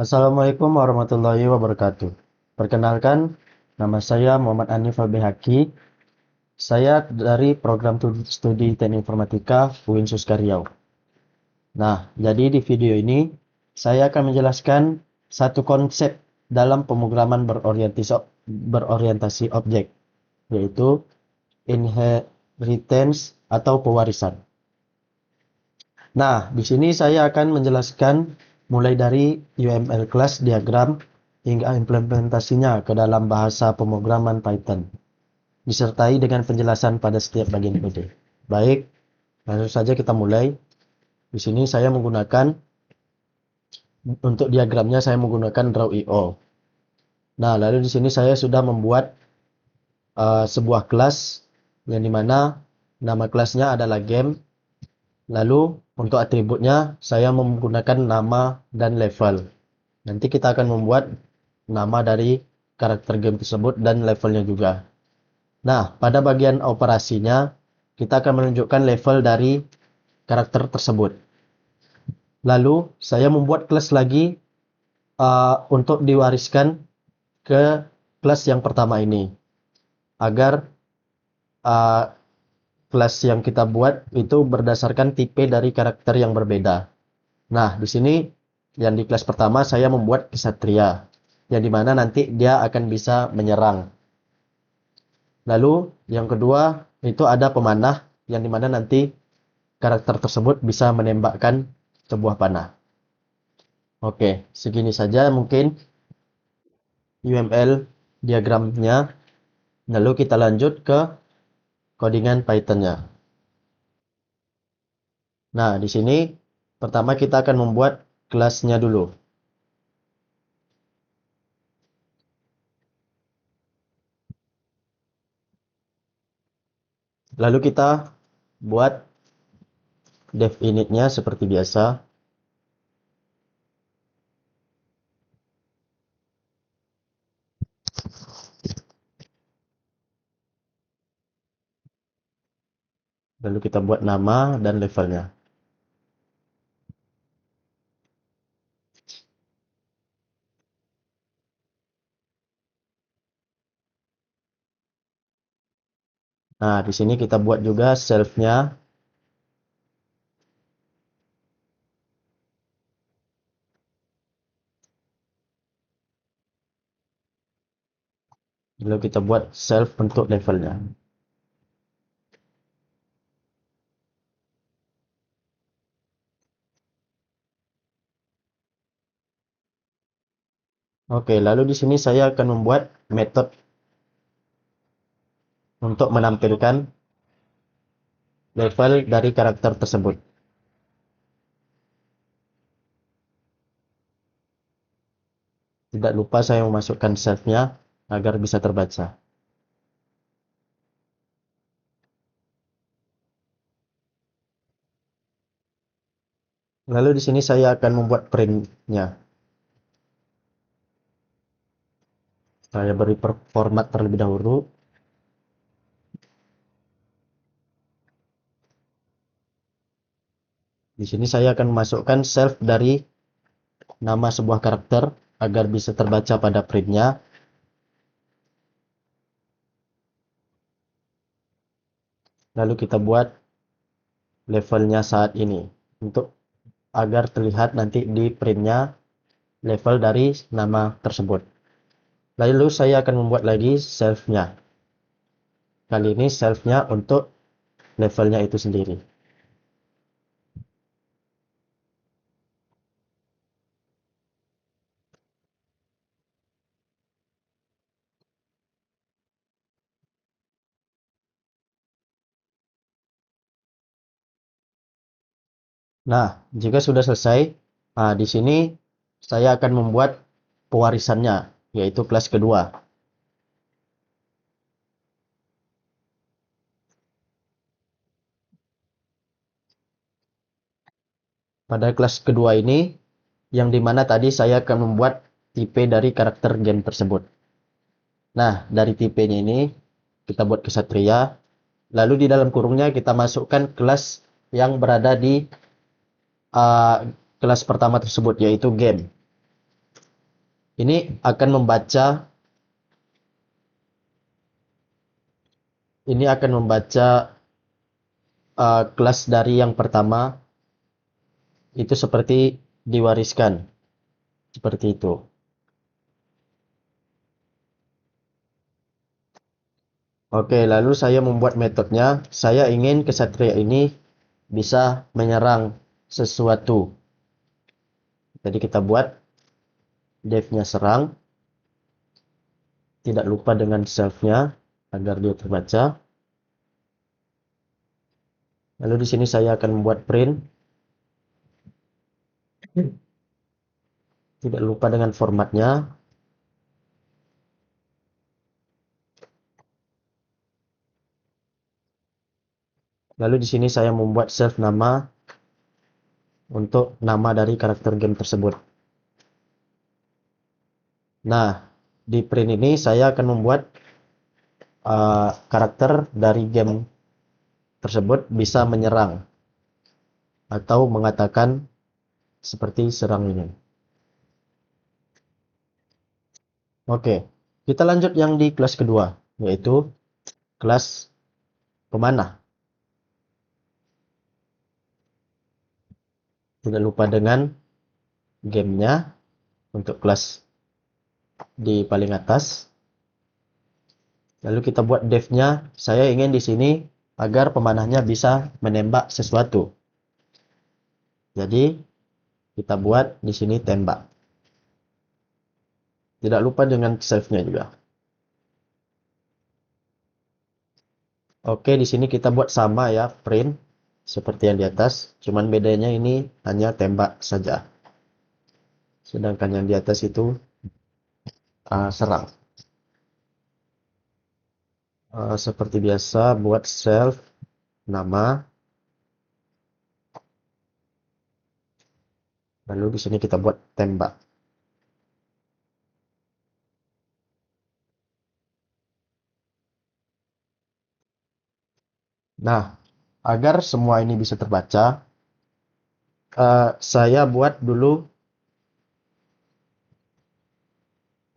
Assalamualaikum warahmatullahi wabarakatuh. Perkenalkan, nama saya Muhammad Anif Abihaki. Saya dari program studi Teknik Informatika UIN Suska Riau. Nah, jadi di video ini saya akan menjelaskan satu konsep dalam pemrograman berorientasi objek, yaitu inheritance atau pewarisan. Nah, di sini saya akan menjelaskan mulai dari UML class diagram hingga implementasinya ke dalam bahasa pemrograman Python, disertai dengan penjelasan pada setiap bagian kode. Baik, langsung saja kita mulai. Di sini saya menggunakan untuk diagramnya saya menggunakan Draw.io. Nah, lalu di sini saya sudah membuat sebuah kelas yang dimana nama kelasnya adalah game. Lalu untuk atributnya saya menggunakan nama dan level. Nanti kita akan membuat nama dari karakter game tersebut dan levelnya juga. Nah, pada bagian operasinya kita akan menunjukkan level dari karakter tersebut. Lalu saya membuat kelas lagi untuk diwariskan ke kelas yang pertama ini, agar uh, kelas yang kita buat itu berdasarkan tipe dari karakter yang berbeda. Nah, di sini yang di kelas pertama saya membuat kesatria, yang dimana nanti dia akan bisa menyerang. Lalu yang kedua itu ada pemanah, yang dimana nanti karakter tersebut bisa menembakkan sebuah panah. Oke, segini saja mungkin UML diagramnya. Lalu kita lanjut ke codingan Python-nya. Nah, di sini pertama kita akan membuat kelasnya dulu. Lalu kita buat dev init-nya seperti biasa. Lalu kita buat nama dan levelnya. Nah, di sini kita buat juga self-nya. Lalu kita buat self untuk levelnya. Oke, lalu di sini saya akan membuat metode untuk menampilkan level dari karakter tersebut. Tidak lupa saya memasukkan self-nya agar bisa terbaca. Lalu di sini saya akan membuat print-nya. Saya beri format terlebih dahulu. Di sini saya akan memasukkan self dari nama sebuah karakter agar bisa terbaca pada printnya. Lalu kita buat levelnya saat ini untuk agar terlihat nanti di printnya level dari nama tersebut. Lalu saya akan membuat lagi self-nya. Kali ini self-nya untuk levelnya itu sendiri. Nah, jika sudah selesai, di sini saya akan membuat pewarisannya, yaitu kelas kedua. Pada kelas kedua ini, yang dimana tadi saya akan membuat tipe dari karakter game tersebut. Nah, dari tipenya ini, kita buat kesatria, lalu di dalam kurungnya kita masukkan kelas yang berada di kelas pertama tersebut, yaitu game. Ini akan membaca kelas dari yang pertama itu seperti diwariskan, seperti itu. Oke, lalu saya membuat metodenya. Saya ingin kesatria ini bisa menyerang sesuatu. Jadi kita buat def-nya serang, tidak lupa dengan self-nya agar dia terbaca. Lalu di sini saya akan membuat print, tidak lupa dengan formatnya. Lalu di sini saya membuat self nama untuk nama dari karakter game tersebut. Nah, di print ini saya akan membuat karakter dari game tersebut bisa menyerang atau mengatakan seperti serang ini. Oke, kita lanjut yang di kelas kedua, yaitu kelas pemanah. Tidak lupa dengan gamenya untuk kelas di paling atas. Lalu kita buat def-nya. Saya ingin di sini agar pemanahnya bisa menembak sesuatu. Jadi kita buat di sini tembak. Tidak lupa dengan self-nya juga. Oke, di sini kita buat sama ya, print seperti yang di atas. Cuman bedanya ini hanya tembak saja. Sedangkan yang di atas itu serang. Seperti biasa buat self nama. Lalu di sini kita buat tembak. Nah, agar semua ini bisa terbaca, saya buat dulu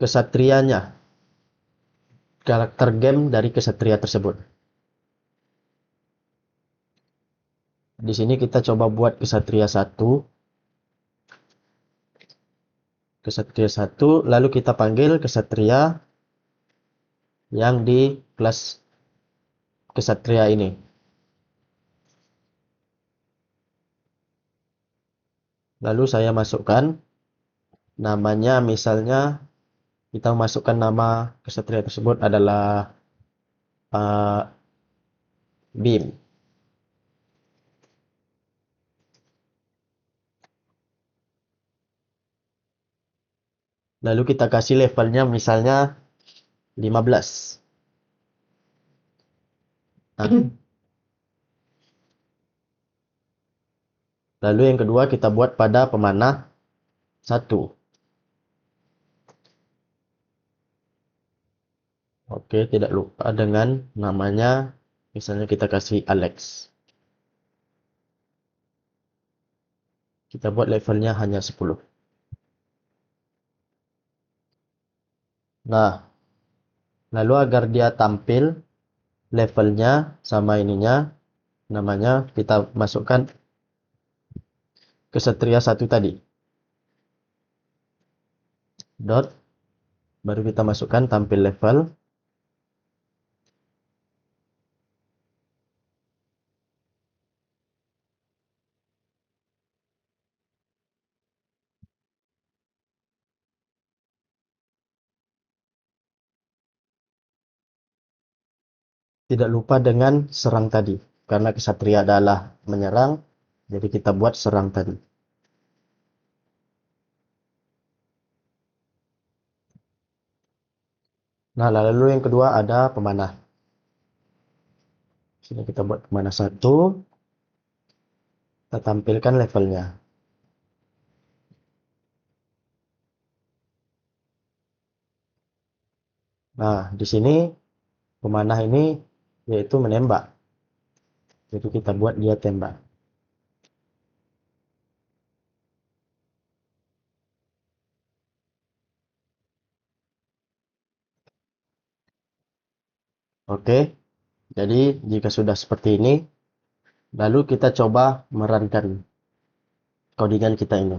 kesatrianya, karakter game dari kesatria tersebut. Di sini kita coba buat kesatria 1, lalu kita panggil kesatria yang di kelas kesatria ini. Lalu saya masukkan namanya, misalnya kita masukkan nama kesatria tersebut adalah Bim. Lalu kita kasih levelnya misalnya 15. Nah, lalu yang kedua kita buat pada pemanah 1. Oke, tidak lupa dengan namanya, misalnya kita kasih Alex. Kita buat levelnya hanya 10. Nah, lalu agar dia tampil levelnya sama ininya, namanya kita masukkan kesatria 1 tadi. Dot, baru kita masukkan tampil level. Tidak lupa dengan serang tadi, karena kesatria adalah menyerang, jadi kita buat serang tadi. Nah, lalu yang kedua ada pemanah. Sini kita buat pemanah 1, kita tampilkan levelnya. Nah, di sini pemanah ini yaitu menembak. Jadi kita buat dia tembak. Oke, jadi jika sudah seperti ini, lalu kita coba merankan codingan kita ini.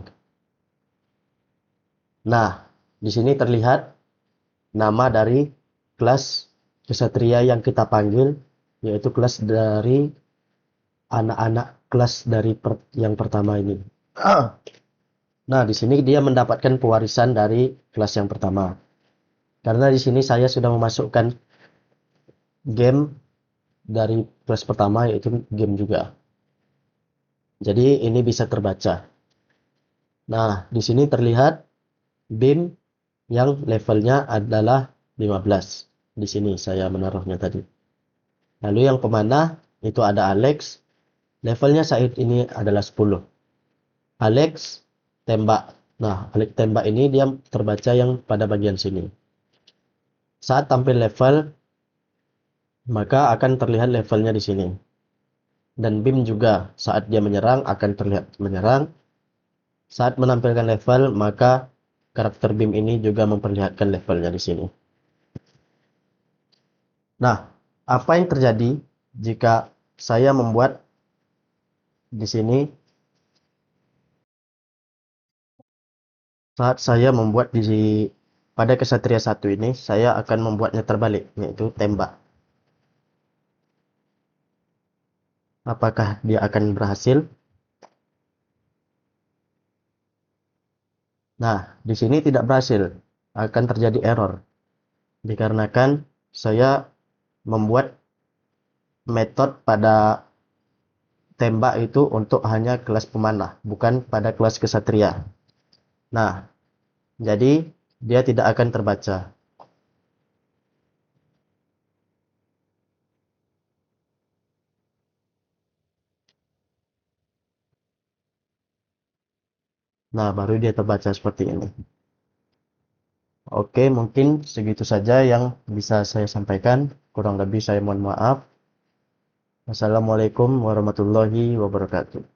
Nah, di sini terlihat nama dari kelas kesatria yang kita panggil, yaitu kelas dari anak-anak kelas dari yang pertama ini. Nah, di sini dia mendapatkan pewarisan dari kelas yang pertama. Karena di sini saya sudah memasukkan game dari kelas pertama, yaitu game juga. Jadi ini bisa terbaca. Nah, di sini terlihat BIM yang levelnya adalah 15. Di sini saya menaruhnya tadi. Lalu yang pemanah itu ada Alex, levelnya saat ini adalah 10. Alex tembak. Nah, Alex tembak ini dia terbaca yang pada bagian sini. Saat tampil level, maka akan terlihat levelnya di sini. Dan BIM juga saat dia menyerang akan terlihat menyerang. Saat menampilkan level, maka karakter BIM ini juga memperlihatkan levelnya di sini. Nah, apa yang terjadi jika saya membuat di sini saat saya membuat pada kesatria 1 ini, saya akan membuatnya terbalik, yaitu tembak. Apakah dia akan berhasil? Nah, di sini tidak berhasil. Akan terjadi error. Dikarenakan saya membuat metode pada tembak itu untuk hanya kelas pemanah, bukan pada kelas kesatria. Nah, jadi dia tidak akan terbaca. Nah, baru dia terbaca seperti ini. Oke, mungkin segitu saja yang bisa saya sampaikan. Kurang lebih saya mohon maaf. Wassalamualaikum warahmatullahi wabarakatuh.